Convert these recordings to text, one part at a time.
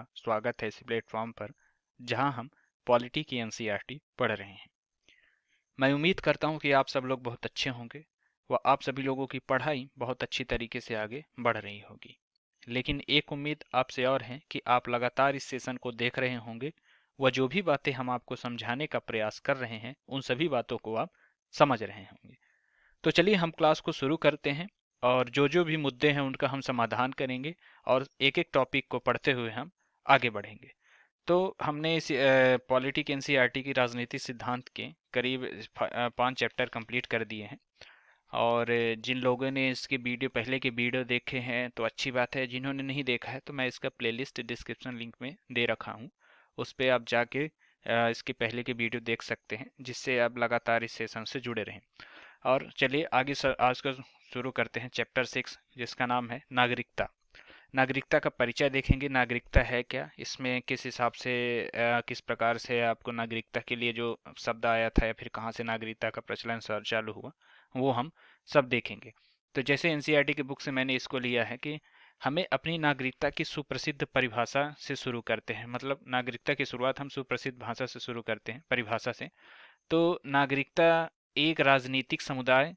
का स्वागत है इस प्लेटफॉर्म पर जहां हम पॉलिटी की एनसीईआरटी पढ़ रहे हैं। मैं उम्मीद करता हूं कि आप सब लोग बहुत अच्छे होंगे व आप सभी लोगों की पढ़ाई बहुत अच्छी तरीके से आगे बढ़ रही होगी। लेकिन एक उम्मीद आपसे और है कि आप लगातार इस सेशन को देख रहे होंगे व जो भी बातें हम आपको समझाने का प्रयास कर रहे हैं उन सभी बातों को आप समझ रहे होंगे। तो चलिए हम क्लास को शुरू करते हैं और जो जो भी मुद्दे हैं उनका हम समाधान करेंगे और एक एक टॉपिक को पढ़ते हुए हम आगे बढ़ेंगे। तो हमने इस पॉलिटिक एनसीईआरटी की राजनीतिक सिद्धांत के करीब 5 चैप्टर कंप्लीट कर दिए हैं और जिन लोगों ने इसके वीडियो पहले के वीडियो देखे हैं तो अच्छी बात है। जिन्होंने नहीं देखा है तो मैं इसका प्लेलिस्ट डिस्क्रिप्शन लिंक में दे रखा हूँ, उस पर आप जाके इसके पहले के वीडियो देख सकते हैं जिससे आप लगातार इस सेशन से जुड़े रहें। और चलिए आगे आज का शुरू करते हैं चैप्टर 6 जिसका नाम है नागरिकता। नागरिकता का परिचय देखेंगे, नागरिकता है क्या, इसमें किस हिसाब से किस प्रकार से आपको नागरिकता के लिए जो शब्द आया था या फिर कहाँ से नागरिकता का प्रचलन चालू हुआ वो हम सब देखेंगे। तो जैसे एनसीईआरटी की बुक से मैंने इसको लिया है कि हमें अपनी नागरिकता की सुप्रसिद्ध परिभाषा से शुरू करते हैं। मतलब नागरिकता की शुरुआत हम सुप्रसिद्ध भाषा से शुरू करते हैं, परिभाषा से। तो नागरिकता एक राजनीतिक समुदाय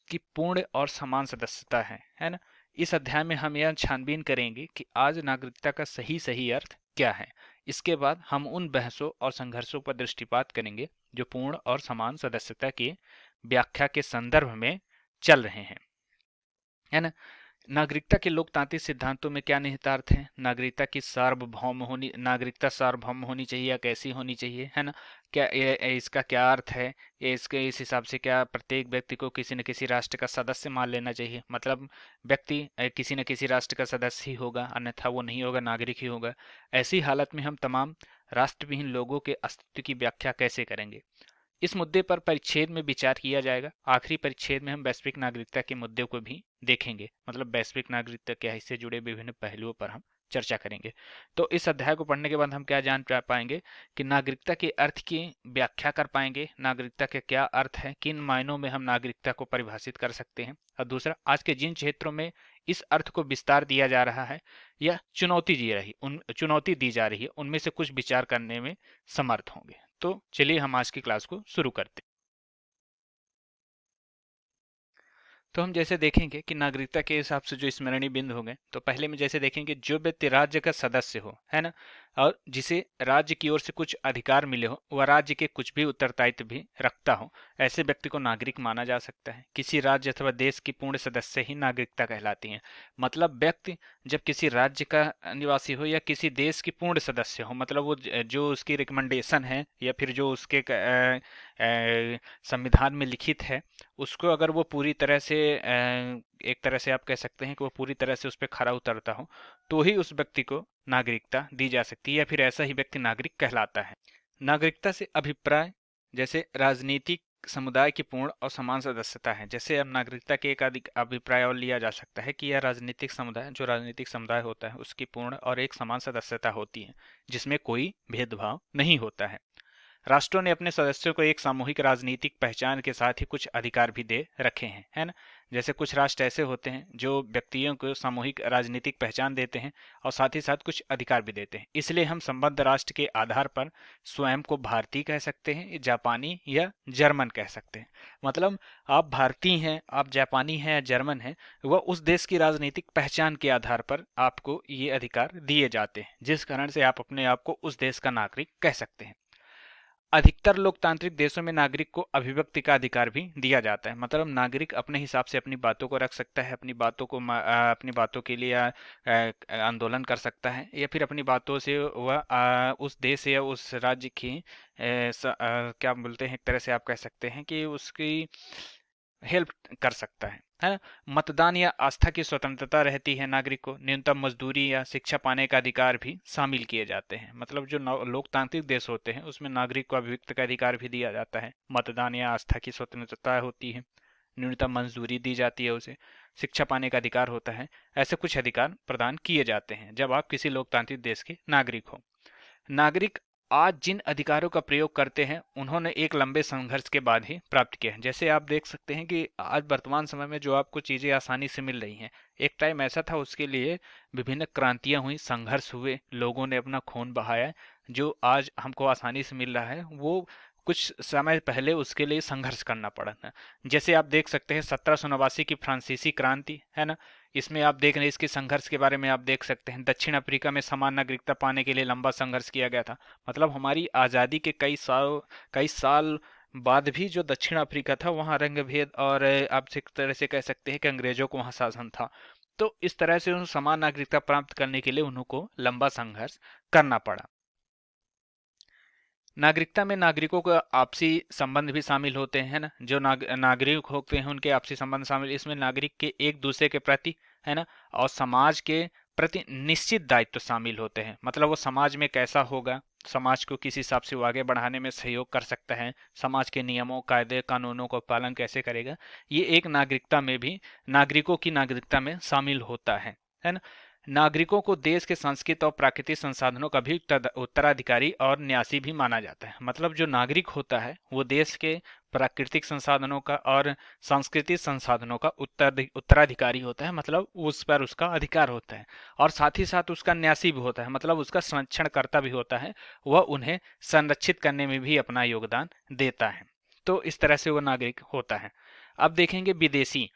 की पूर्ण और समान सदस्यता है ना। इस अध्याय में हम यह छानबीन करेंगे कि आज नागरिकता का सही सही अर्थ क्या है। इसके बाद हम उन बहसों और संघर्षों पर दृष्टिपात करेंगे जो पूर्ण और समान सदस्यता की व्याख्या के संदर्भ में चल रहे हैं, है ना। नागरिकता के लोकतांत्रिक सिद्धांतों में क्या निहितार्थ है, नागरिकता सार्वभौम होनी चाहिए या कैसी होनी चाहिए, है ना। क्या इसका क्या अर्थ है, ये इसके इस हिसाब से क्या प्रत्येक व्यक्ति को किसी न किसी राष्ट्र का सदस्य मान लेना चाहिए। मतलब व्यक्ति किसी न किसी राष्ट्र का सदस्य ही होगा, अन्यथा वो नहीं होगा, नागरिक ही होगा। ऐसी हालत में हम तमाम राष्ट्रविहीन लोगों के अस्तित्व की व्याख्या कैसे करेंगे, इस मुद्दे पर परिच्छेद में विचार किया जाएगा। आखिरी परिच्छेद में हम वैश्विक नागरिकता के मुद्दे को भी देखेंगे। मतलब वैश्विक नागरिकता क्या है, इससे जुड़े विभिन्न पहलुओं पर हम चर्चा करेंगे। तो इस अध्याय को पढ़ने के बाद हम क्या जान पाएंगे कि नागरिकता के अर्थ की व्याख्या कर पाएंगे, नागरिकता के क्या अर्थ है, किन मायनों में हम नागरिकता को परिभाषित कर सकते हैं। और दूसरा, आज के जिन क्षेत्रों में इस अर्थ को विस्तार दिया जा रहा है या चुनौती दी जा रही है उनमें से कुछ विचार करने में समर्थ होंगे। तो चलिए हम आज की क्लास को शुरू करते हैं। तो हम जैसे देखेंगे कि नागरिकता के हिसाब से जो स्मरणीय बिंदु होंगे, तो पहले में जैसे देखेंगे जो व्यक्ति राज्य का सदस्य हो, है ना, और जिसे राज्य की ओर से कुछ अधिकार मिले हो, वह राज्य के कुछ भी उत्तरदायित्व भी रखता हो, ऐसे व्यक्ति को नागरिक माना जा सकता है। किसी राज्य अथवा देश की पूर्ण सदस्य ही नागरिकता कहलाती है। मतलब व्यक्ति जब किसी राज्य का निवासी हो या किसी देश की पूर्ण सदस्य हो, मतलब वो जो उसकी रिकमेंडेशन है या फिर जो उसके संविधान में लिखित है, उसको अगर वो पूरी तरह से एक तरह से आप कह सकते हैं कि वो पूरी तरह से उस पर खरा उतरता हो, तो ही उस व्यक्ति को नागरिकता दी जा सकती है या फिर ऐसा ही व्यक्ति नागरिक कहलाता है। नागरिकता से अभिप्राय जैसे राजनीतिक समुदाय की पूर्ण और समान सदस्यता है। जैसे अब नागरिकता के एक अधिक अभिप्राय और लिया जा सकता है कि यह राजनीतिक समुदाय होता है उसकी पूर्ण और एक समान सदस्यता होती है जिसमें कोई भेदभाव नहीं होता है। राष्ट्रों ने अपने सदस्यों को एक सामूहिक राजनीतिक पहचान के साथ ही कुछ अधिकार भी दे रखे हैं, है ना। जैसे कुछ राष्ट्र ऐसे होते हैं जो व्यक्तियों को सामूहिक राजनीतिक पहचान देते हैं और साथ ही साथ कुछ अधिकार भी देते हैं। इसलिए हम संबद्ध राष्ट्र के आधार पर स्वयं को भारतीय कह सकते हैं, जापानी या जर्मन कह सकते हैं। मतलब आप भारतीय हैं, आप जापानी हैं या जर्मन हैं, वह उस देश की राजनीतिक पहचान के आधार पर आपको ये अधिकार दिए जाते हैं, जिस कारण से आप अपने आप को उस देश का नागरिक कह सकते हैं। अधिकतर लोकतांत्रिक देशों में नागरिक को अभिव्यक्ति का अधिकार भी दिया जाता है। मतलब नागरिक अपने हिसाब से अपनी बातों को रख सकता है, अपनी बातों के लिए आंदोलन कर सकता है या फिर अपनी बातों से वह उस देश या उस राज्य की क्या बोलते हैं, एक तरह से आप कह सकते हैं कि उसकी हेल्प कर सकता है ना। मतदान या आस्था की स्वतंत्रता रहती है। नागरिक को न्यूनतम मजदूरी या शिक्षा पाने का अधिकार भी शामिल किए जाते हैं। मतलब जो लोकतांत्रिक देश होते हैं उसमें नागरिक को अभिव्यक्ति का अधिकार भी दिया जाता है, मतदान या आस्था की स्वतंत्रता होती है, न्यूनतम मंजूरी दी जाती है उसे, शिक्षा पाने का अधिकार होता है। ऐसे कुछ अधिकार प्रदान किए जाते हैं जब आप किसी लोकतांत्रिक देश के नागरिक हो। नागरिक आज जिन अधिकारों का प्रयोग करते हैं उन्होंने एक लंबे संघर्ष के बाद ही प्राप्त किया है। जैसे आप देख सकते हैं कि आज वर्तमान समय में जो आपको चीजें आसानी से मिल रही हैं, एक टाइम ऐसा था उसके लिए विभिन्न क्रांतियां हुई, संघर्ष हुए, लोगों ने अपना खून बहाया। जो आज हमको आसानी से मिल रहा है वो कुछ समय पहले उसके लिए संघर्ष करना पड़ा था। जैसे आप देख सकते हैं 1789 की फ्रांसीसी क्रांति है ना, इसमें आप देख रहे हैं, इसके संघर्ष के बारे में आप देख सकते हैं। दक्षिण अफ्रीका में समान नागरिकता पाने के लिए लंबा संघर्ष किया गया था। मतलब हमारी आज़ादी के कई साल बाद भी जो दक्षिण अफ्रीका था वहाँ रंग भेद और आप एक तरह से कह सकते हैं कि अंग्रेजों को वहाँ शासन था। तो इस तरह से उन समान नागरिकता प्राप्त करने के लिए उनको लंबा संघर्ष करना पड़ा। नागरिकता में नागरिकों का आपसी संबंध भी शामिल होते हैं ना, जो नागरिक होते हैं उनके आपसी संबंध शामिल, इसमें नागरिक के एक दूसरे के प्रति है ना और समाज के प्रति निश्चित दायित्व शामिल होते हैं। मतलब वो समाज में कैसा होगा, समाज को किस हिसाब से वो आगे बढ़ाने में सहयोग कर सकता है, समाज के नियमों कायदे कानूनों का पालन कैसे करेगा, ये एक नागरिकता में भी, नागरिकों की नागरिकता में शामिल होता है ना। नागरिकों को देश के सांस्कृतिक और प्राकृतिक संसाधनों का भी उत्तराधिकारी और न्यासी भी माना जाता है। मतलब जो नागरिक होता है वो देश के प्राकृतिक संसाधनों का और सांस्कृतिक संसाधनों का उत्तराधिकारी होता है, मतलब उस पर उसका अधिकार होता है। और साथ ही साथ उसका न्यासी भी होता है, मतलब उसका संरक्षणकर्ता भी होता है, वह उन्हें संरक्षित करने में भी अपना योगदान देता है। तो इस तरह से वो नागरिक होता है। अब देखेंगे विदेशी।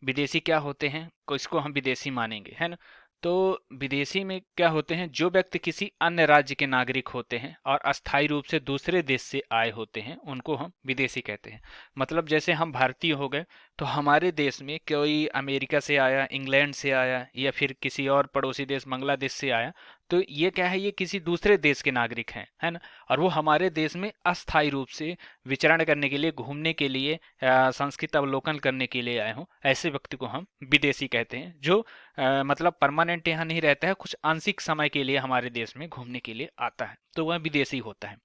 विदेशी क्या होते हैं, इसको हम विदेशी मानेंगे है ना। तो विदेशी में क्या होते हैं, जो व्यक्ति किसी अन्य राज्य के नागरिक होते हैं और अस्थायी रूप से दूसरे देश से आए होते हैं उनको हम विदेशी कहते हैं। मतलब जैसे हम भारतीय हो गए, तो हमारे देश में कोई अमेरिका से आया, इंग्लैंड से आया या फिर किसी और पड़ोसी देश बांग्लादेश से आया, तो ये क्या है, ये किसी दूसरे देश के नागरिक हैं है ना। और वो हमारे देश में अस्थायी रूप से विचरण करने के लिए, घूमने के लिए, संस्कृत अवलोकन करने के लिए आए हों, ऐसे व्यक्ति को हम विदेशी कहते हैं। जो मतलब परमानेंट यहाँ नहीं रहता है, कुछ आंशिक समय के लिए हमारे देश में घूमने के लिए आता है, तो वह विदेशी होता है।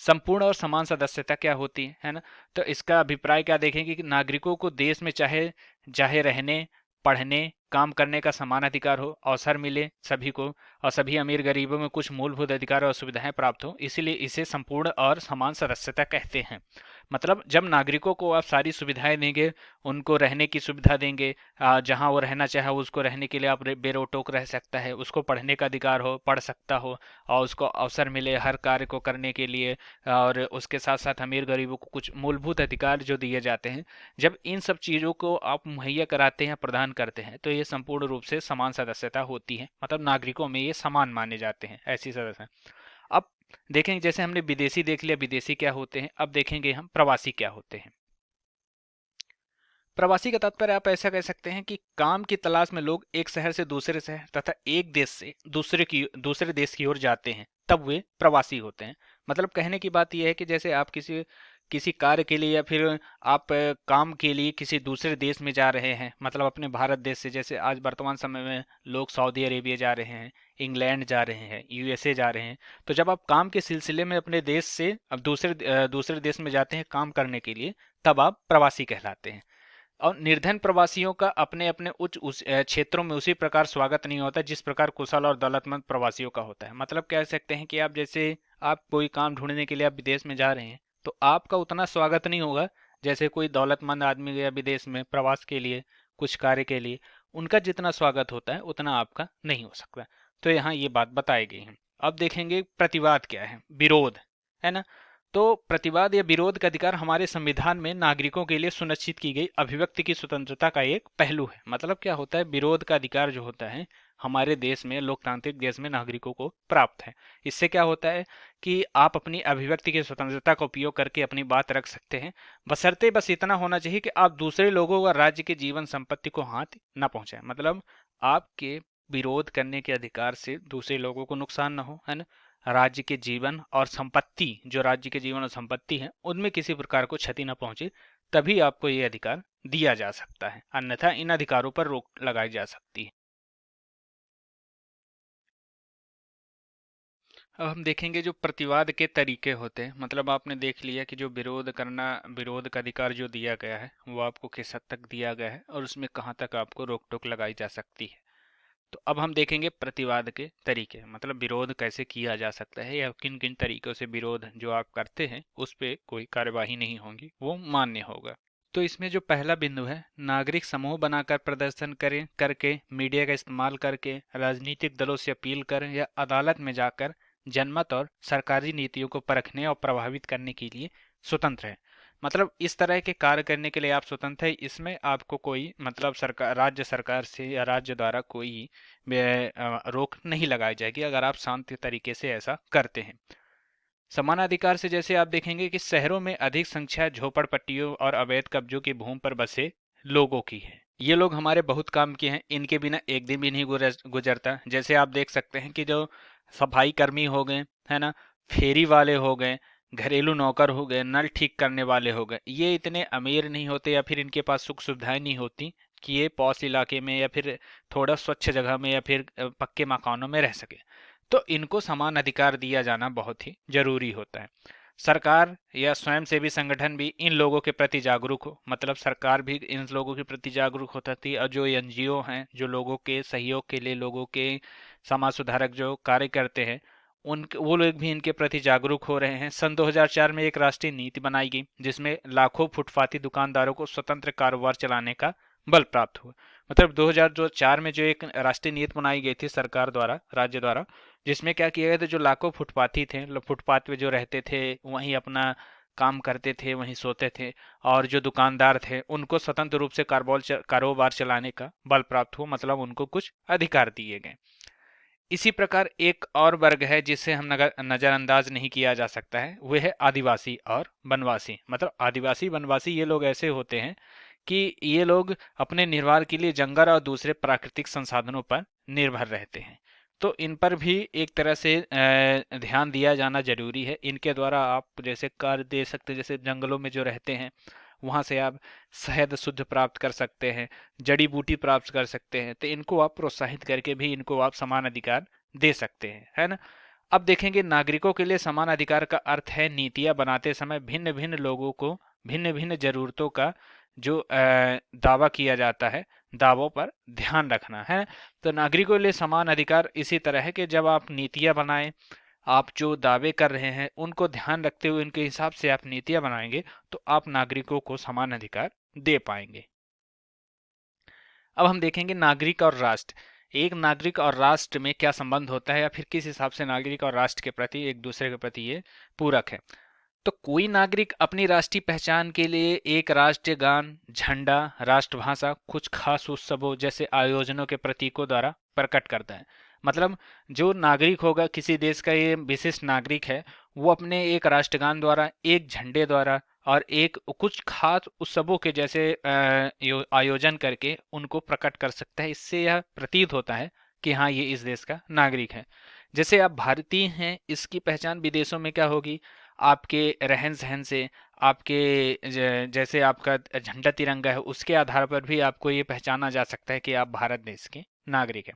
संपूर्ण और समान सदस्यता क्या होती है ना। तो इसका अभिप्राय क्या देखेंगे कि नागरिकों को देश में चाहे चाहे रहने, पढ़ने, काम करने का समान अधिकार हो, अवसर मिले सभी को, और सभी अमीर गरीबों में कुछ मूलभूत अधिकार और सुविधाएं प्राप्त हो, इसीलिए इसे संपूर्ण और समान सदस्यता कहते हैं। मतलब जब नागरिकों को आप सारी सुविधाएं देंगे, उनको रहने की सुविधा देंगे, जहां वो रहना चाहे उसको रहने के लिए आप बेरोक रह सकता है, उसको पढ़ने का अधिकार हो, पढ़ सकता हो, और उसको अवसर मिले हर कार्य को करने के लिए, और उसके साथ साथ अमीर गरीबों को कुछ मूलभूत अधिकार जो दिए जाते हैं, जब इन सब चीज़ों को आप मुहैया कराते हैं, प्रदान करते हैं, तो ये संपूर्ण रूप से समान सदस्यता होती है। मतलब नागरिकों में ये समान माने जाते हैं, ऐसी सदस्य। अब देखेंगे, जैसे हमने विदेशी देख लिया, विदेशी क्या होते हैं, अब देखेंगे हम प्रवासी क्या होते हैं। प्रवासी का तात्पर्य आप ऐसा कह सकते हैं कि काम की तलाश में लोग एक शहर से दूसरे शहर तथा एक देश से दूसरे देश की ओर जाते हैं, तब वे प्रवासी होते हैं। मतलब कहने की बात यह है कि जैसे आप किसी किसी कार्य के लिए या फिर आप काम के लिए किसी दूसरे देश में जा रहे हैं, मतलब अपने भारत देश से, जैसे आज वर्तमान समय में लोग सऊदी अरेबिया जा रहे हैं, इंग्लैंड जा रहे हैं, यूएसए जा रहे हैं। तो जब आप काम के सिलसिले में अपने देश से अब दूसरे देश में जाते हैं काम करने के लिए, तब आप प्रवासी कहलाते हैं। और निर्धन प्रवासियों का अपने अपने क्षेत्रों में उसी प्रकार स्वागत नहीं होता जिस प्रकार कुशल और दौलतमंद प्रवासियों का होता है। मतलब कह सकते हैं कि आप जैसे आप कोई काम ढूंढने के लिए आप विदेश में जा रहे हैं, तो आपका उतना स्वागत नहीं होगा जैसे कोई दौलतमंद आदमी गया विदेश में प्रवास के लिए, कुछ कार्य के लिए, उनका जितना स्वागत होता है उतना आपका नहीं हो सकता। तो यहाँ ये बात बताई गई है। अब देखेंगे प्रतिवाद क्या है, विरोध है ना। तो प्रतिवाद या विरोध का अधिकार हमारे संविधान में नागरिकों के लिए सुनिश्चित की गई अभिव्यक्ति की स्वतंत्रता का एक पहलू है। मतलब क्या होता है, विरोध का अधिकार जो होता है हमारे देश में, लोकतांत्रिक देश में नागरिकों को प्राप्त है। इससे क्या होता है कि आप अपनी अभिव्यक्ति की स्वतंत्रता का उपयोग करके अपनी बात रख सकते हैं, बशर्ते बस इतना होना चाहिए कि आप दूसरे लोगों व राज्य के जीवन संपत्ति को हाथ न पहुंचाएं। मतलब आपके विरोध करने के अधिकार से दूसरे लोगों को नुकसान न हो, है ना। राज्य के जीवन और संपत्ति, जो राज्य के जीवन और संपत्ति है, उनमें किसी प्रकार को क्षति न पहुंचे, तभी आपको ये अधिकार दिया जा सकता है, अन्यथा इन अधिकारों पर रोक लगाई जा सकती है। अब हम देखेंगे जो प्रतिवाद के तरीके होते हैं। मतलब आपने देख लिया कि जो विरोध करना, विरोध का अधिकार जो दिया गया है वो आपको किस हद तक दिया गया है और उसमें कहाँ तक आपको रोक टोक लगाई जा सकती है। तो अब हम देखेंगे प्रतिवाद के तरीके, मतलब विरोध कैसे किया जा सकता है या किन किन तरीकों से विरोध जो आप करते हैं उस पे कोई कार्यवाही नहीं होगी, वो मान्य होगा। तो इसमें जो पहला बिंदु है, नागरिक समूह बनाकर प्रदर्शन करें करके, मीडिया का इस्तेमाल करके, राजनीतिक दलों से अपील करें या अदालत में जाकर जनमत और सरकारी नीतियों को परखने और प्रभावित करने के लिए स्वतंत्र है। मतलब इस तरह के कार्य करने के लिए आप स्वतंत्र है, इसमें आपको कोई मतलब सरकार, राज्य सरकार से या राज्य द्वारा कोई रोक नहीं लगाई जाएगी अगर आप शांति तरीके से ऐसा करते हैं। समान अधिकार से जैसे आप देखेंगे कि शहरों में अधिक संख्या झोपड़पट्टियों और अवैध कब्जों की भूमि पर बसे लोगों की है। ये लोग हमारे बहुत काम के हैं, इनके बिना एक दिन भी नहीं गुजरता। जैसे आप देख सकते हैं कि जो सफाई कर्मी हो गए, है ना, फेरी वाले हो गए, घरेलू नौकर हो गए, नल ठीक करने वाले हो गए, ये इतने अमीर नहीं होते या फिर इनके पास सुख सुविधाएं नहीं होती कि ये पॉश इलाके में या फिर थोड़ा स्वच्छ जगह में या फिर पक्के मकानों में रह सके। तो इनको समान अधिकार दिया जाना बहुत ही जरूरी होता है। सरकार या स्वयंसेवी संगठन भी इन लोगों के प्रति जागरूक हो, मतलब सरकार भी इन लोगों के प्रति जागरूक होता थी, और जो एनजीओ हैं जो लोगों के सहयोग के लिए, लोगों के समाज सुधारक जो कार्य करते हैं, उन वो लोग भी इनके प्रति जागरूक हो रहे हैं। सन 2004 में एक राष्ट्रीय नीति बनाई गई जिसमें लाखों फुटपाती दुकानदारों को स्वतंत्र कारोबार चलाने का बल प्राप्त हुआ। मतलब 2004 में जो एक राष्ट्रीय नीति बनाई गई थी सरकार द्वारा, राज्य द्वारा, जिसमें क्या किया गया था, जो लाखों फुटपाथी थे, फुटपाथ पे जो रहते थे वहीं अपना काम करते थे, वहीं सोते थे, और जो दुकानदार थे उनको स्वतंत्र रूप से कारोबार चलाने का बल प्राप्त हुआ, मतलब उनको कुछ अधिकार दिए गए। इसी प्रकार एक और वर्ग है जिसे हम नजरअंदाज नहीं किया जा सकता है, वह है आदिवासी और वनवासी। मतलब आदिवासी वनवासी ये लोग ऐसे होते हैं कि ये लोग अपने निर्वाह के लिए जंगल और दूसरे प्राकृतिक संसाधनों पर निर्भर रहते हैं। तो इन पर भी एक तरह से ध्यान दिया जाना जरूरी है। इनके द्वारा आप जैसे कार्य दे सकते हैं, जैसे जंगलों में जो रहते हैं वहां से आप शहद शुद्ध प्राप्त कर सकते हैं, जड़ी बूटी प्राप्त कर सकते हैं, तो इनको आप प्रोत्साहित करके भी इनको आप समान अधिकार दे सकते हैं, है ना। अब देखेंगे नागरिकों के लिए समान अधिकार का अर्थ है नीतियां बनाते समय भिन्न भिन्न लोगों को भिन्न भिन्न जरूरतों का जो दावा किया जाता है, दावों पर ध्यान रखना है। तो नागरिकों के लिए समान अधिकार इसी तरह है कि जब आप नीतियां बनाएं, आप जो दावे कर रहे हैं उनको ध्यान रखते हुए उनके हिसाब से आप नीतियां बनाएंगे तो आप नागरिकों को समान अधिकार दे पाएंगे। अब हम देखेंगे नागरिक और राष्ट्र। एक नागरिक और राष्ट्र में क्या संबंध होता है या फिर किस हिसाब से नागरिक और राष्ट्र के प्रति एक दूसरे के प्रति ये पूरक है। तो कोई नागरिक अपनी राष्ट्रीय पहचान के लिए एक राष्ट्रीय गान, झंडा, राष्ट्रभाषा, कुछ खास उत्सवों जैसे आयोजनों के प्रतीकों द्वारा प्रकट करता है। मतलब जो नागरिक होगा किसी देश का, ये विशिष्ट नागरिक है, वो अपने एक राष्ट्रगान द्वारा, एक झंडे द्वारा और एक कुछ खास उत्सवों के जैसे आयोजन करके उनको प्रकट कर सकता है। इससे यह प्रतीत होता है कि हाँ ये इस देश का नागरिक है। जैसे आप भारतीय हैं, इसकी पहचान विदेशों में क्या होगी, आपके रहन सहन से, आपके जैसे आपका झंडा तिरंगा है उसके आधार पर भी आपको ये पहचाना जा सकता है कि आप भारत देश के नागरिक हैं।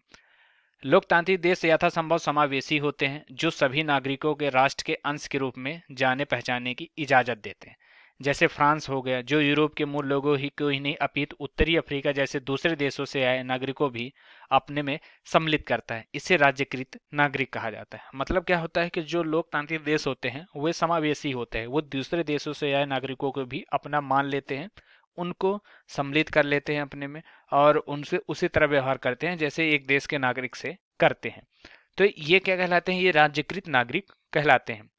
लोकतांत्रिक देश यथासंभव समावेशी होते हैं जो सभी नागरिकों के राष्ट्र के अंश के रूप में जाने पहचाने की इजाजत देते हैं। जैसे फ्रांस हो गया, जो यूरोप के मूल लोगों ही को ही नहीं अपितु उत्तरी अफ्रीका जैसे दूसरे देशों से आए नागरिकों भी अपने में सम्मिलित करता है। इसे राज्यकृत नागरिक कहा जाता है। मतलब क्या होता है कि जो लोकतांत्रिक देश होते हैं वे समावेशी होते हैं, वो दूसरे देशों से आए नागरिकों को भी अपना मान लेते हैं, उनको सम्मिलित कर लेते हैं अपने में, और उनसे उसी तरह व्यवहार करते हैं जैसे एक देश के नागरिक से करते हैं। तो ये क्या कहलाते हैं, ये राज्यकृत नागरिक कहलाते हैं।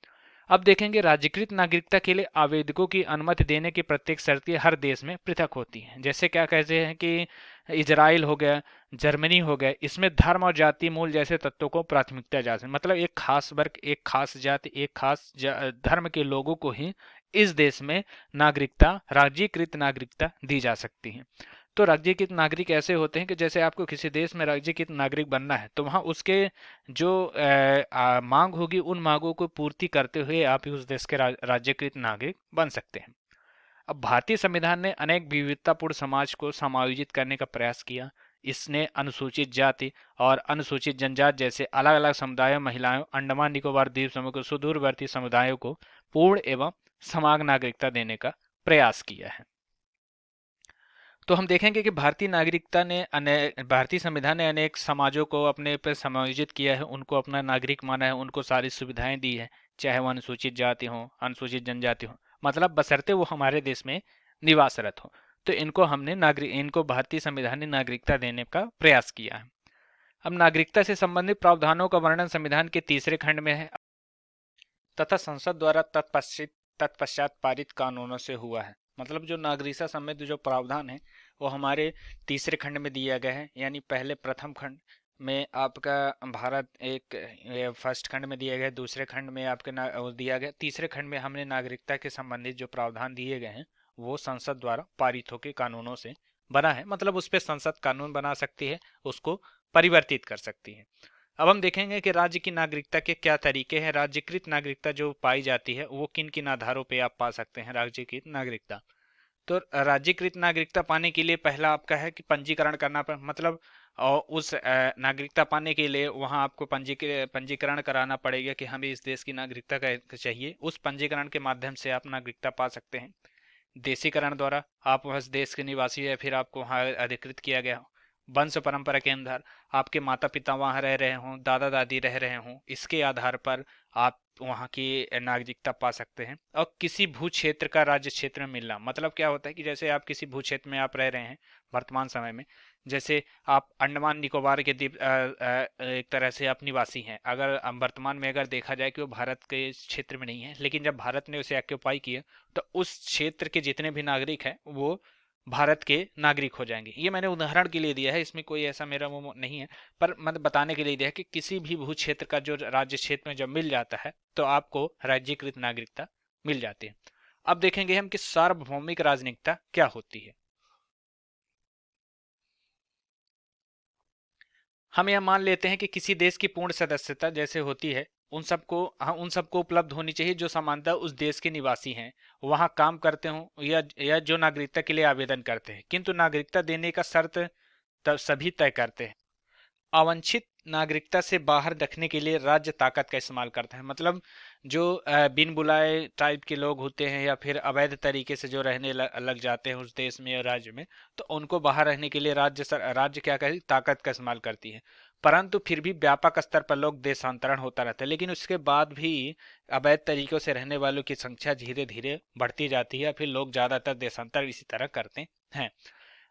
अब देखेंगे राज्यकृत नागरिकता के लिए आवेदकों की अनुमति देने की प्रत्येक शर्तें हर देश में पृथक होती हैं। जैसे क्या कहते हैं कि इजराइल हो गया, जर्मनी हो गया, इसमें धर्म और जाति मूल जैसे तत्वों को प्राथमिकता जाती है। मतलब एक खास वर्ग, एक खास जाति, एक खास धर्म के लोगों को ही इस देश में नागरिकता, राज्यकृत नागरिकता दी जा सकती है। तो राज्यकृत नागरिक ऐसे होते हैं कि जैसे आपको किसी देश में राज्यकृत नागरिक बनना है तो वहाँ उसके जो मांग होगी उन मांगों को पूर्ति करते हुए आप उस देश के राज्यकृत नागरिक बन सकते हैं। अब भारतीय संविधान ने अनेक विविधतापूर्ण समाज को समायोजित करने का प्रयास किया। इसने अनुसूचित जाति और अनुसूचित जनजाति जैसे अलग अलग समुदायों, महिलाओं, अंडमान निकोबार द्वीप समूह को, सुदूरवर्ती समुदायों को पूर्ण एवं समान नागरिकता देने का प्रयास किया है। तो हम देखेंगे कि भारतीय संविधान ने अनेक समाजों को अपने पर समायोजित किया है, उनको अपना नागरिक माना है, उनको सारी सुविधाएं दी है, चाहे वो अनुसूचित जाति हो, अनुसूचित जनजाति हो, मतलब बशर्ते वो हमारे देश में निवासरत हो। तो इनको भारतीय संविधान ने नागरिकता देने का प्रयास किया है। अब नागरिकता से संबंधित प्रावधानों का वर्णन संविधान के तीसरे खंड में है तथा संसद द्वारा तत्पश्चात पारित कानूनों से हुआ है। मतलब जो नागरिकता संबंधी जो प्रावधान है वो हमारे तीसरे खंड में दिया गया है, यानी पहले प्रथम खंड में आपका भारत एक फर्स्ट खंड में दिया गया, दूसरे खंड में आपके वो दिया गया, तीसरे खंड में हमने नागरिकता के संबंधित जो प्रावधान दिए गए हैं वो संसद द्वारा पारित होकर कानूनों से बना है। मतलब उस पर संसद कानून बना सकती है, उसको परिवर्तित कर सकती है। अब हम देखेंगे कि राज्य की नागरिकता के क्या तरीके हैं। राज्यकृत नागरिकता जो पाई जाती है वो किन किन आधारों पे आप पा सकते हैं राज्यकृत नागरिकता। तो राज्यकृत नागरिकता पाने के लिए पहला आपका है कि पंजीकरण करना मतलब उस नागरिकता पाने के लिए वहां आपको पंजीकरण कराना पड़ेगा कि हमें इस देश की नागरिकता का चाहिए। उस पंजीकरण के माध्यम से आप नागरिकता पा सकते हैं। देशीकरण द्वारा आप उस देश के निवासी है, फिर आपको वहाँ अधिकृत किया गया हो। वंश परंपरा के अंदर आपके माता पिता वहाँ रह रहे हों, दादा दादी रह रहे हों, इसके आधार पर आप वहाँ की नागरिकता पा सकते हैं। और किसी भू क्षेत्र का राज्य क्षेत्र में मिलना, मतलब क्या होता है कि जैसे आप किसी भू क्षेत्र में आप रह रहे हैं वर्तमान समय में, जैसे आप अंडमान निकोबार के द्वीप एक तरह से आप निवासी हैं। अगर वर्तमान में अगर देखा जाए कि वो भारत के क्षेत्र में नहीं है, लेकिन जब भारत ने उसे ऑक्यूपाई किया तो उस क्षेत्र के जितने भी नागरिक हैं वो भारत के नागरिक हो जाएंगे। ये मैंने उदाहरण के लिए दिया है, इसमें कोई ऐसा मेरा वो नहीं है, पर मतलब बताने के लिए दिया है कि किसी भी भू क्षेत्र का जो राज्य क्षेत्र में जब मिल जाता है तो आपको राज्यकृत नागरिकता मिल जाती है। अब देखेंगे हम कि सार्वभौमिक राजनिकता क्या होती है। हम यह मान लेते हैं कि किसी देश की पूर्ण सदस्यता जैसे होती है उन सबको उपलब्ध होनी चाहिए जो सामान्यतः उस देश के निवासी हैं, वहां काम करते हों या जो नागरिकता के लिए आवेदन करते हैं, किंतु नागरिकता देने का शर्त तब सभी तय करते हैं। अवांछित नागरिकता से बाहर रखने के लिए राज्य ताकत का इस्तेमाल करते हैं। मतलब जो बिन बुलाए टाइप के लोग होते हैं या फिर अवैध तरीके से जो रहने लग जाते हैं उस देश में या राज्य में, तो उनको बाहर रहने के लिए राज्य क्या करेगी, ताकत का इस्तेमाल करती है। परंतु फिर भी व्यापक स्तर पर लोग देशांतरण होता रहता है, लेकिन उसके बाद भी अवैध तरीकों से रहने वालों की संख्या धीरे धीरे बढ़ती जाती है, फिर लोग ज्यादातर देशांतर इसी तरह करते हैं।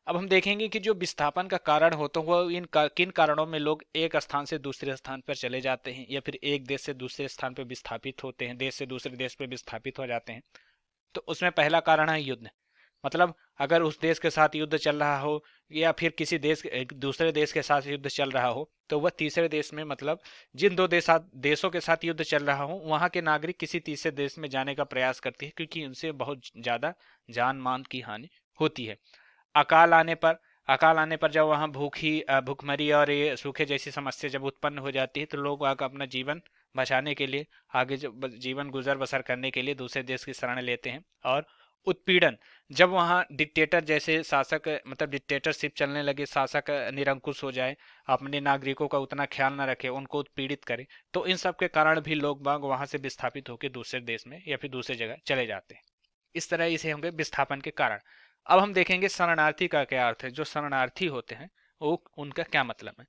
अब हम देखेंगे कि जो विस्थापन का कारण होता है वो किन कारणों में लोग एक स्थान से दूसरे स्थान पर चले जाते हैं या फिर एक देश से दूसरे स्थान पर विस्थापित होते हैं, देश से दूसरे देश पर विस्थापित हो जाते हैं। तो उसमें पहला कारण है युद्ध। मतलब अगर उस देश के साथ युद्ध चल रहा हो या फिर किसी दूसरे देश के साथ युद्ध चल रहा हो, तो वह तीसरे देश में, मतलब जिन दो देशों के साथ युद्ध चल रहा हो वहां के नागरिक किसी तीसरे देश में जाने का प्रयास करते हैं, क्योंकि उनसे बहुत ज्यादा जान मान की हानि होती है। अकाल आने पर अकाल आने पर जब वहाँ भूखमरी और ये सूखे जैसी समस्या जब उत्पन्न हो जाती है तो लोग वहाँ का अपना जीवन बचाने के लिए, आगे जब जीवन गुजर बसर करने के लिए दूसरे देश की शरण लेते हैं। और उत्पीड़न, जब वहाँ डिक्टेटर जैसे शासक, मतलब डिक्टेटरशिप चलने लगे, शासक निरंकुश हो जाए, अपने नागरिकों का उतना ख्याल न रखे, उनको उत्पीड़ित करे, तो इन सब के कारण भी लोग बाग वहां से विस्थापित होकर दूसरे देश में या फिर दूसरी जगह चले जाते हैं। इस तरह इसे होंगे विस्थापन के कारण। अब हम देखेंगे शरणार्थी का क्या अर्थ है। जो शरणार्थी होते हैं वो उनका क्या मतलब है।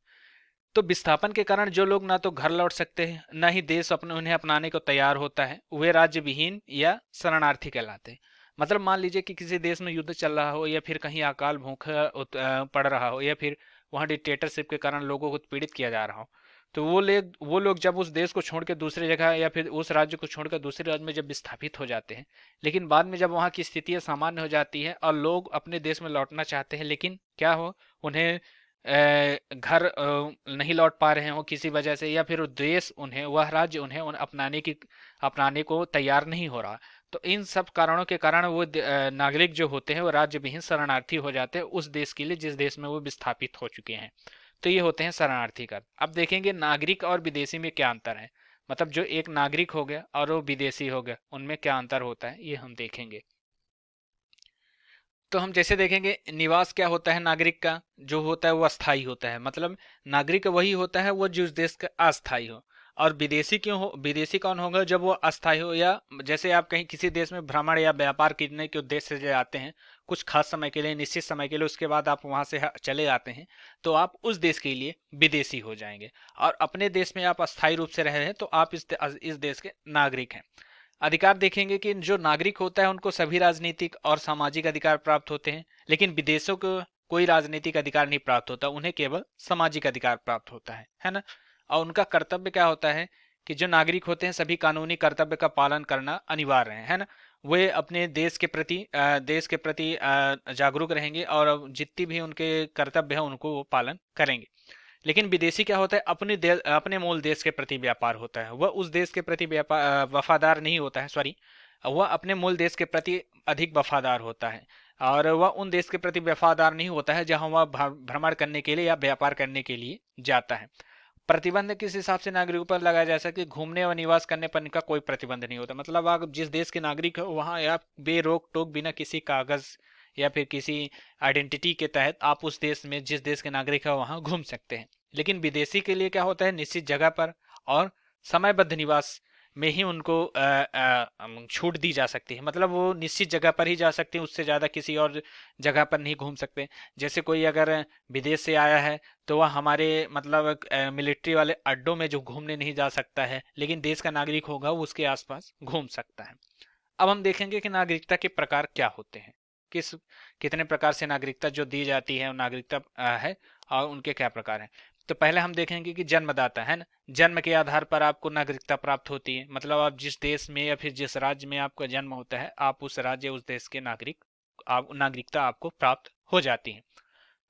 तो विस्थापन के कारण जो लोग ना तो घर लौट सकते हैं ना ही देश उन्हें अपनाने को तैयार होता है, वे राज्य विहीन या शरणार्थी कहलाते हैं। मतलब मान लीजिए कि किसी देश में युद्ध चल रहा हो या फिर कहीं अकाल भूखा पड़ रहा हो या फिर वहां डिक्टेटरशिप के कारण लोगों को पीड़ित किया जा रहा हो, तो वो लोग जब उस देश को छोड़ के दूसरी जगह या फिर उस राज्य को छोड़कर दूसरे राज्य में जब विस्थापित हो जाते हैं, लेकिन बाद में जब वहाँ की स्थितियां सामान्य हो जाती है और लोग अपने देश में लौटना चाहते हैं, लेकिन क्या हो, उन्हें घर नहीं लौट पा रहे हो किसी वजह से, या फिर देश उन्हें, वह राज्य उन्हें अपनाने को तैयार नहीं हो रहा, तो इन सब कारणों के कारण वो नागरिक जो होते हैं वो राज्य विहीन शरणार्थी हो जाते हैं उस देश के लिए जिस देश में वो विस्थापित हो चुके हैं। तो ये होते हैं शरणार्थी कर। अब देखेंगे नागरिक और विदेशी में क्या अंतर है। मतलब जो एक नागरिक हो गया और वो विदेशी हो गया, उनमें क्या अंतर होता है ये हम देखेंगे। तो हम जैसे देखेंगे निवास क्या होता है नागरिक का, जो होता है वो अस्थाई होता है। मतलब नागरिक वही होता है वो जिस देश का अस्थाई हो। और विदेशी क्यों हो, विदेशी कौन होगा, जब वो अस्थाई हो, या जैसे आप कहीं किसी देश में भ्रमण या व्यापार करने के उद्देश्य से जाते हैं, कुछ खास समय के लिए, निश्चित समय के लिए, उसके बाद आप वहां से चले आते हैं, तो आप उस देश के लिए विदेशी हो जाएंगे। और अपने देश में आप अस्थायी रूप से रह रहे हैं तो आप इस देश के नागरिक हैं। अधिकार देखेंगे कि जो नागरिक होता है उनको सभी राजनीतिक और सामाजिक अधिकार प्राप्त होते हैं, लेकिन विदेशों को कोई राजनीतिक अधिकार नहीं प्राप्त होता, उन्हें केवल सामाजिक अधिकार प्राप्त होता है ना। और उनका कर्तव्य क्या होता है कि जो नागरिक होते हैं सभी कानूनी कर्तव्य का पालन करना अनिवार्य है ना। वे अपने देश के प्रति जागरूक रहेंगे और जितनी भी उनके कर्तव्य है उनको वो पालन करेंगे। लेकिन विदेशी क्या होता है, अपने मूल देश के प्रति व्यापार होता है, वह उस देश के प्रति वफादार नहीं होता है, सॉरी, वह अपने मूल देश के प्रति अधिक वफादार होता है। और वह उन देश के प्रति वफादार नहीं होता है जहां वह भ्रमण करने के लिए या व्यापार करने के लिए जाता है। प्रतिबंध किस हिसाब से नागरिकों पर लगाया जा सकता है? घूमने व निवास करने पर इनका कोई प्रतिबंध नहीं होता। मतलब आप जिस देश के नागरिक हो वहां आप बेरोक टोक बिना किसी कागज या फिर किसी आइडेंटिटी के तहत आप उस देश में, जिस देश के नागरिक है वहां घूम सकते हैं। लेकिन विदेशी के लिए क्या होता है, निश्चित जगह पर और समयबद्ध निवास में ही उनको छूट दी जा सकती है। मतलब वो निश्चित जगह पर ही जा सकते हैं, उससे ज़्यादा किसी और जगह पर नहीं घूम सकते। जैसे कोई अगर विदेश से आया है तो वह हमारे मतलब मिलिट्री वाले अड्डों में जो घूमने नहीं जा सकता है, लेकिन देश का नागरिक होगा वो उसके आसपास घूम सकता है। अब हम देखेंगे कि नागरिकता के प्रकार क्या होते हैं, किस कितने प्रकार से नागरिकता जो दी जाती है, नागरिकता है और उनके क्या प्रकार हैं। तो पहले हम देखेंगे कि जन्मदाता है ना, जन्म के आधार पर आपको नागरिकता प्राप्त होती है। मतलब आप जिस देश में या फिर जिस राज्य में आपका जन्म होता है, आप उस राज्य उस देश के नागरिकता आपको प्राप्त हो जाती है।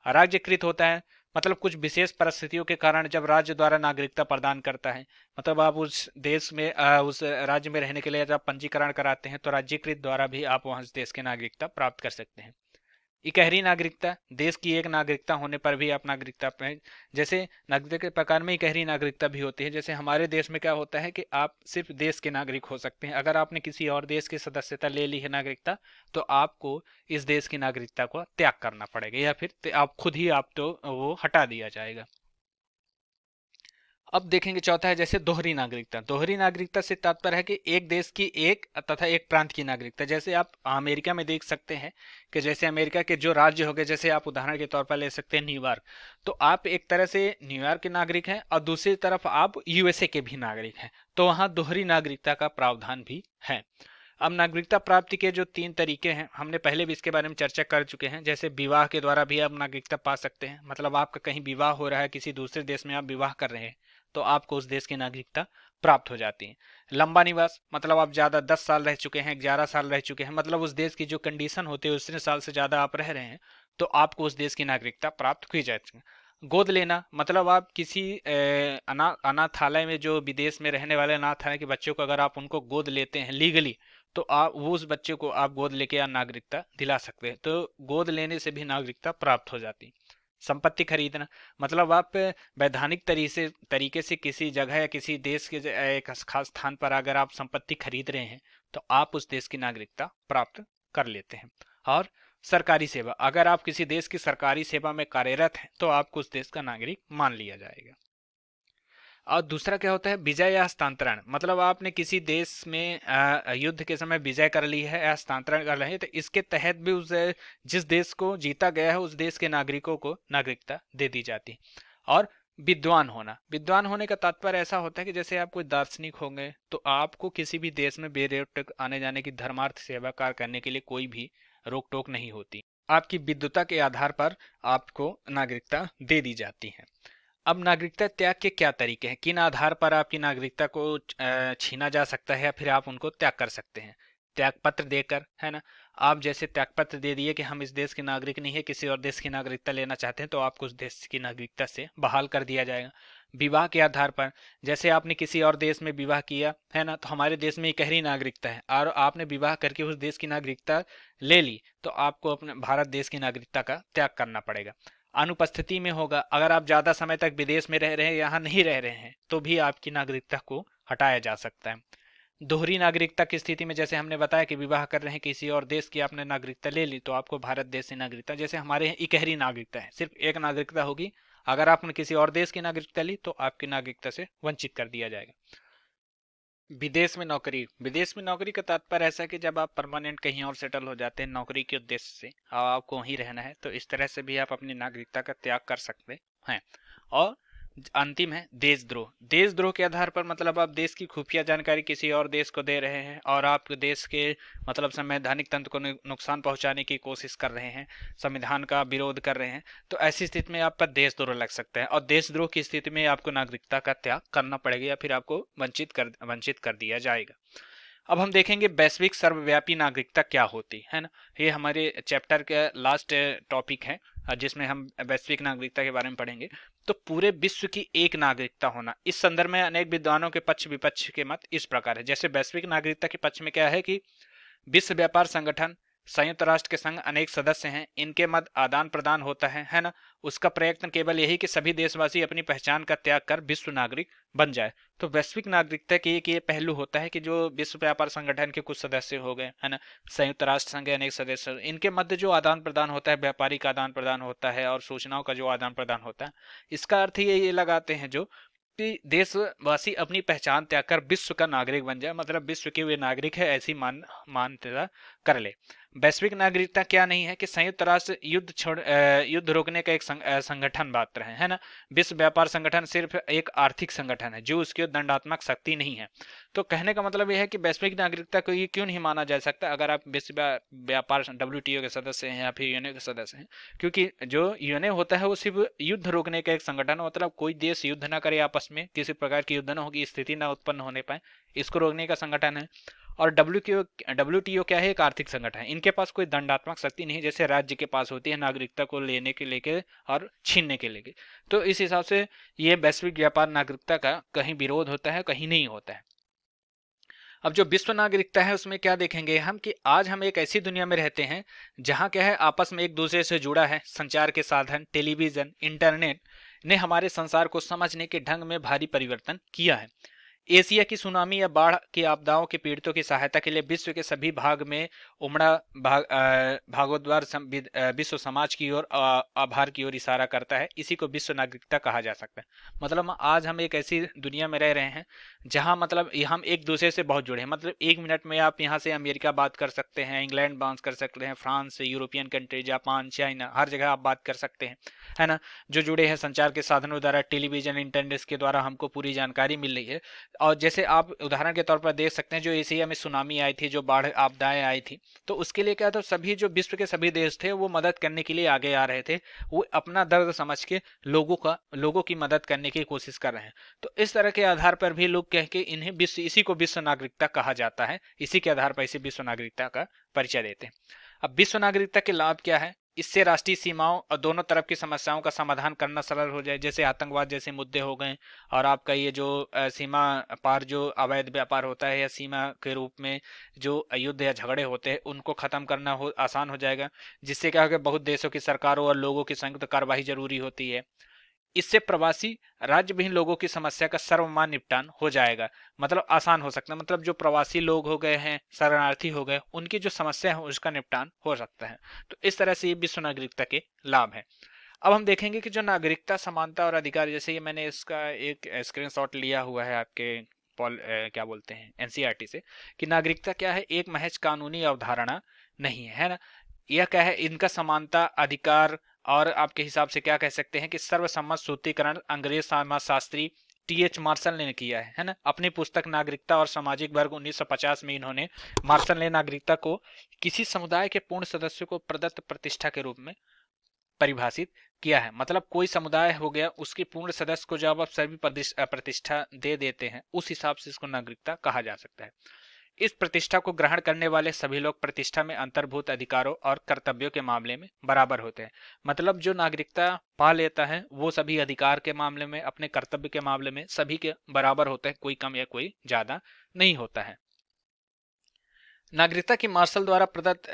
राज्यकृत होता है, मतलब कुछ विशेष परिस्थितियों के कारण जब राज्य द्वारा नागरिकता प्रदान करता है, मतलब आप उस देश में उस राज्य में रहने के लिए जब पंजीकरण कराते हैं तो राज्यकृत द्वारा भी आप वहां देश की नागरिकता प्राप्त कर सकते हैं। इकहरी नागरिकता, देश की एक नागरिकता होने पर भी आप नागरिकता पे, जैसे नागरिकता के प्रकार में इकहरी नागरिकता भी होती है। जैसे हमारे देश में क्या होता है कि आप सिर्फ देश के नागरिक हो सकते हैं, अगर आपने किसी और देश की सदस्यता ले ली है नागरिकता, तो आपको इस देश की नागरिकता को त्याग करना पड़ेगा या फिर आप खुद ही आप तो वो हटा दिया जाएगा। अब देखेंगे चौथा है जैसे दोहरी नागरिकता। दोहरी नागरिकता से तात्पर्य है कि एक देश की एक तथा एक प्रांत की नागरिकता। जैसे आप अमेरिका में देख सकते हैं कि जैसे अमेरिका के जो राज्य हो गए, जैसे आप उदाहरण के तौर पर ले सकते हैं न्यूयॉर्क, तो आप एक तरह से न्यूयॉर्क के नागरिक हैं और दूसरी तरफ आप यूएसए के भी नागरिक हैं, तो वहां दोहरी नागरिकता का प्रावधान भी है। अब नागरिकता प्राप्ति के जो 3 तरीके हैं, हमने पहले भी इसके बारे में चर्चा कर चुके हैं। जैसे विवाह के द्वारा भी आप नागरिकता पा सकते हैं, मतलब आपका कहीं विवाह हो रहा है, किसी दूसरे देश में आप विवाह कर रहे हैं, तो आपको उस देश की नागरिकता प्राप्त हो जाती है। लंबा निवास, मतलब आप ज्यादा 10 साल रह चुके हैं, 11 साल रह चुके हैं, मतलब उस देश की जो कंडीशन होती है उतने साल से ज्यादा आप रह रहे हैं, तो आपको उस देश की नागरिकता प्राप्त की जाती है। गोद लेना, मतलब आप किसी अनाथालय में, जो विदेश में रहने वाले अनाथालय के बच्चों को अगर आप उनको गोद लेते हैं लीगली, तो आप वो उस बच्चे को आप गोद लेके नागरिकता दिला सकते हैं, तो गोद लेने से भी नागरिकता प्राप्त हो जाती। संपत्ति खरीदना, मतलब आप वैधानिक तरीके से किसी जगह या किसी देश के एक खास स्थान पर अगर आप संपत्ति खरीद रहे हैं, तो आप उस देश की नागरिकता प्राप्त कर लेते हैं। और सरकारी सेवा, अगर आप किसी देश की सरकारी सेवा में कार्यरत हैं तो आपको उस देश का नागरिक मान लिया जाएगा। और दूसरा क्या होता है, विजय या हस्तांतरण, मतलब आपने किसी देश में युद्ध के समय विजय कर ली है या हस्तांतरण कर रहे हैं, तो इसके तहत भी उस जिस देश को जीता गया है उस देश के नागरिकों को नागरिकता दे दी जाती है। और विद्वान होना, विद्वान होने का तात्पर्य ऐसा होता है कि जैसे आप कोई दार्शनिक होंगे तो आपको किसी भी देश में बेरोक आने जाने की, धर्मार्थ सेवा कार्य करने के लिए कोई भी रोक टोक नहीं होती। आपकी विद्वता के आधार पर आपको नागरिकता दे दी जाती है। अब नागरिकता त्याग के क्या तरीके हैं, किन आधार पर आपकी नागरिकता को छीना जा सकता है या फिर आप उनको त्याग कर सकते हैं? त्याग पत्र देकर, है ना। आप जैसे त्याग पत्र दे दिए कि हम इस देश के नागरिक नहीं है, किसी और देश की नागरिकता लेना चाहते हैं, तो आपको उस देश की नागरिकता से बहाल कर दिया जाएगा। विवाह के आधार पर, जैसे आपने किसी और देश में विवाह किया है ना, तो हमारे देश में इकहरी नागरिकता है और आपने विवाह करके उस देश की नागरिकता ले ली, तो आपको अपने भारत देश की नागरिकता का त्याग करना पड़ेगा। अनुपस्थिति में होगा, अगर आप ज्यादा समय तक विदेश में रह रहे हैं, यहाँ नहीं रह रहे हैं, तो भी आपकी नागरिकता को हटाया जा सकता है। दोहरी नागरिकता की स्थिति में, जैसे हमने बताया कि विवाह कर रहे हैं किसी और देश की, आपने नागरिकता ले ली, तो आपको भारत देश से नागरिकता, जैसे हमारे यहाँ इकहरी नागरिकता है, सिर्फ एक नागरिकता होगी, अगर आपने किसी और देश की नागरिकता ली तो आपकी नागरिकता से वंचित कर दिया जाएगा। विदेश में नौकरी का तात्पर्य ऐसा है कि जब आप परमानेंट कहीं और सेटल हो जाते हैं नौकरी के उद्देश्य से और आपको वहीं रहना है, तो इस तरह से भी आप अपनी नागरिकता का त्याग कर सकते हैं। और अंतिम है देशद्रोह। देशद्रोह के आधार पर मतलब आप देश की खुफिया जानकारी किसी और देश को दे रहे हैं और आप देश के मतलब संवैधानिक तंत्र को नुकसान पहुंचाने की कोशिश कर रहे हैं, संविधान का विरोध कर रहे हैं, तो ऐसी स्थिति में आप पर देशद्रोह लग सकता है और देशद्रोह की स्थिति में आपको नागरिकता का त्याग करना पड़ेगा या फिर आपको वंचित कर दिया जाएगा। अब हम देखेंगे वैश्विक सर्वव्यापी नागरिकता क्या होती है ना। ये हमारे चैप्टर के लास्ट टॉपिक है जिसमें हम वैश्विक नागरिकता के बारे में पढ़ेंगे। तो पूरे विश्व की एक नागरिकता होना, इस संदर्भ में अनेक विद्वानों के पक्ष विपक्ष के मत इस प्रकार है। जैसे वैश्विक नागरिकता के पक्ष में क्या है कि विश्व व्यापार संगठन, संयुक्त राष्ट्र के संघ अनेक सदस्य हैं, इनके मध्य आदान प्रदान होता है ना। उसका प्रयत्न केवल यही कि सभी देशवासी अपनी पहचान का त्याग कर विश्व नागरिक बन जाए। तो वैश्विक नागरिकता के एक ये पहलू होता है कि जो विश्व व्यापार संगठन के कुछ सदस्य हो गए है ना, संयुक्त राष्ट्र संघ के अनेक सदस्य, इनके मध्य जो आदान प्रदान होता है, व्यापारिक आदान प्रदान होता है और सूचनाओं का जो आदान प्रदान होता है, इसका अर्थ ये लगाते हैं जो कि देशवासी अपनी पहचान त्याग कर विश्व का नागरिक बन जाए, मतलब विश्व के वे नागरिक है ऐसी मान्यता कर ले। वैश्विक नागरिकता क्या नहीं है कि संयुक्त राष्ट्र युद्ध रोकने का एक संगठन मात्र है ना। विश्व व्यापार संगठन सिर्फ एक आर्थिक संगठन है जो उसकी दंडात्मक शक्ति नहीं है। तो कहने का मतलब यह है कि वैश्विक नागरिकता को ये क्यों नहीं माना जा सकता अगर आप विश्व व्यापार WTO के सदस्य हैं या फिर यूएनओ के सदस्य हैं, क्योंकि जो यूएनओ होता है वो सिर्फ युद्ध रोकने का एक संगठन, मतलब कोई देश युद्ध ना करे आपस में, किसी प्रकार की युद्ध ना होगी, स्थिति ना उत्पन्न होने पाए, इसको रोकने का संगठन है। और WTO क्या है, एक आर्थिक संगठन है। इनके पास कोई दंडात्मक शक्ति नहीं जैसे राज्य के पास होती है नागरिकता को लेने के लेके और छीनने के लेके। तो इस हिसाब से ये वैश्विक व्यापार नागरिकता का कहीं विरोध होता है, कहीं नहीं होता है। अब जो विश्व नागरिकता है उसमें क्या देखेंगे हम कि आज हम एक ऐसी दुनिया में रहते हैं जहां क्या है आपस में एक दूसरे से जुड़ा है संचार के साधन, टेलीविजन, इंटरनेट ने हमारे संसार को समझने के ढंग में भारी परिवर्तन किया है। एशिया की सुनामी या बाढ़ की आपदाओं के पीड़ितों की सहायता के लिए विश्व के सभी भाग में उमड़ा भागोद्वार विश्व समाज की ओर आभार की ओर इशारा करता है। इसी को विश्व नागरिकता कहा जा सकता है। मतलब आज हम एक ऐसी दुनिया में रह रहे हैं जहां मतलब हम एक दूसरे से बहुत जुड़े हैं। मतलब एक मिनट में आप यहाँ से अमेरिका बात कर सकते हैं, इंग्लैंड बात कर सकते हैं, France, European country, Japan, China, हर जगह आप बात कर सकते हैं, है ना। जो जुड़े हैं संचार के साधनों द्वारा, टेलीविजन, इंटरनेट के द्वारा हमको पूरी जानकारी मिल रही है। और जैसे आप उदाहरण के तौर पर देख सकते हैं जो एशिया में सुनामी आई थी, जो बाढ़ आपदाएं आई थी, तो उसके लिए क्या था, सभी जो विश्व के सभी देश थे वो मदद करने के लिए आगे आ रहे थे। वो अपना दर्द समझ के लोगों की मदद करने की कोशिश कर रहे हैं। तो इस तरह के आधार पर भी लोग कह के इन्हें इसी को विश्व नागरिकता कहा जाता है। इसी के आधार पर इसे विश्व नागरिकता का परिचय देते हैं। अब विश्व नागरिकता के लाभ क्या है? इससे राष्ट्रीय सीमाओं और दोनों तरफ की समस्याओं का समाधान करना सरल हो जाए, जैसे आतंकवाद जैसे मुद्दे हो गए, और आपका ये जो सीमा पार जो अवैध व्यापार होता है या सीमा के रूप में जो युद्ध या झगड़े होते हैं उनको खत्म करना आसान हो जाएगा, जिससे क्या होगा बहुत देशों की सरकारों और लोगों की संयुक्त कार्यवाही जरूरी होती है। इससे प्रवासी राज्य विहीन लोगों की समस्या का सर्वमान्य निपटान हो जाएगा, मतलब आसान हो सकता है। मतलब जो प्रवासी लोग हो गए हैं, शरणार्थी हो गए, उनकी जो समस्या है उसका निपटान हो सकता है। तो इस तरह से ये विश्व नागरिकता के लाभ है। अब हम देखेंगे कि जो नागरिकता, समानता और अधिकार, जैसे ये मैंने इसका एक स्क्रीनशॉट लिया हुआ है आपके क्या बोलते हैं एनसीईआरटी से, कि नागरिकता क्या है, एक महज कानूनी अवधारणा नहीं है ना। यह क्या है, इनका समानता, अधिकार और आपके हिसाब से क्या कह सकते हैं कि सर्वसम्मत सूत्रीकरण अंग्रेज समाजशास्त्री TH मार्शल ने किया है ना। अपनी पुस्तक नागरिकता और सामाजिक वर्ग 1950 में इन्होंने, मार्शल ने नागरिकता को किसी समुदाय के पूर्ण सदस्यों को प्रदत्त प्रतिष्ठा के रूप में परिभाषित किया है। मतलब कोई समुदाय हो गया, उसके पूर्ण सदस्य को जब आप सभी प्रतिष्ठा दे देते हैं, उस हिसाब से इसको नागरिकता कहा जा सकता है। इस प्रतिष्ठा को ग्रहण करने वाले सभी लोग प्रतिष्ठा में अंतर्भूत अधिकारों और कर्तव्यों के मामले में बराबर होते हैं। मतलब जो नागरिकता पा लेता है वो सभी अधिकार के मामले में, अपने कर्तव्य के मामले में सभी के बराबर होते हैं, कोई कम या कोई ज्यादा नहीं होता है। नागरिकता की मार्शल द्वारा प्रदत्त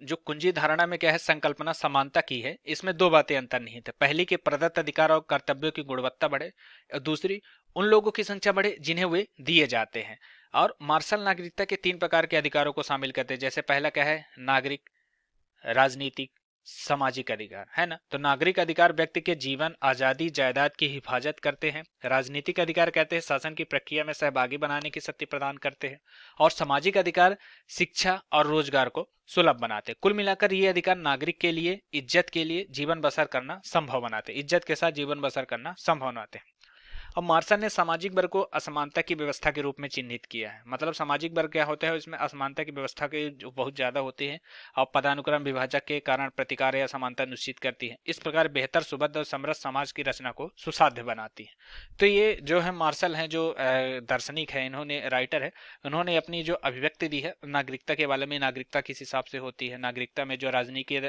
जो कुंजी धारणा में क्या है, संकल्पना समानता की है। इसमें दो बातें अंतर्निहित है। पहली कि प्रदत्त अधिकार और कर्तव्यों की गुणवत्ता बढ़े, और दूसरी उन लोगों की संख्या बढ़े जिन्हें वे दिए जाते हैं। और मार्शल नागरिकता के 3 प्रकार के अधिकारों को शामिल करते हैं। जैसे पहला क्या है, नागरिक, राजनीतिक, सामाजिक अधिकार है ना। तो नागरिक अधिकार व्यक्ति के जीवन, आजादी, जायदाद की हिफाजत करते हैं। राजनीतिक अधिकार कहते हैं शासन की प्रक्रिया में सहभागी बनाने की शक्ति प्रदान करते हैं। और सामाजिक अधिकार शिक्षा और रोजगार को सुलभ बनाते हैं। कुल मिलाकर ये अधिकार नागरिक के लिए इज्जत के लिए जीवन बसर करना संभव बनाते हैं, इज्जत के साथ जीवन बसर करना संभव बनाते हैं। अब मार्शल ने सामाजिक वर्ग को असमानता की व्यवस्था के रूप में चिन्हित किया है। मतलब सामाजिक वर्ग क्या होता है, इसमें असमानता की व्यवस्था के जो बहुत ज्यादा होती है और पदानुक्रम विभाजक के कारण प्रतिकार या समानता निश्चित करती है। इस प्रकार बेहतर सुबद्ध और समृद्ध समाज की रचना को सुसाध्य बनाती है। तो ये जो है मार्शल है, जो दार्शनिक है, इन्होंने राइटर है, उन्होंने अपनी जो अभिव्यक्ति दी है नागरिकता के बारे में, नागरिकता किस हिसाब से होती है, नागरिकता में जो राजनीतिक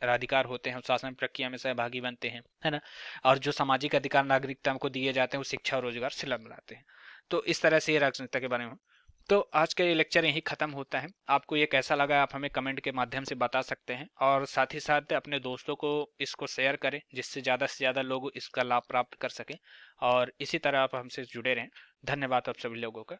अधिकार होते हैं शासन प्रक्रिया में सहभागी बनते हैं, है ना। और जो सामाजिक अधिकार नागरिकता को दिए जाते हैं वो शिक्षा और रोजगार सुलभ बनाते हैं। तो इस तरह से ये राजनीतिक के बारे में। तो आज का ये लेक्चर यही खत्म होता है। आपको ये कैसा लगा आप हमें कमेंट के माध्यम से बता सकते हैं, और साथ ही साथ अपने दोस्तों को इसको शेयर करें जिससे ज़्यादा से ज़्यादा लोग इसका लाभ प्राप्त कर सकें। और इसी तरह आप हमसे जुड़े रहें। धन्यवाद आप सभी लोगों का।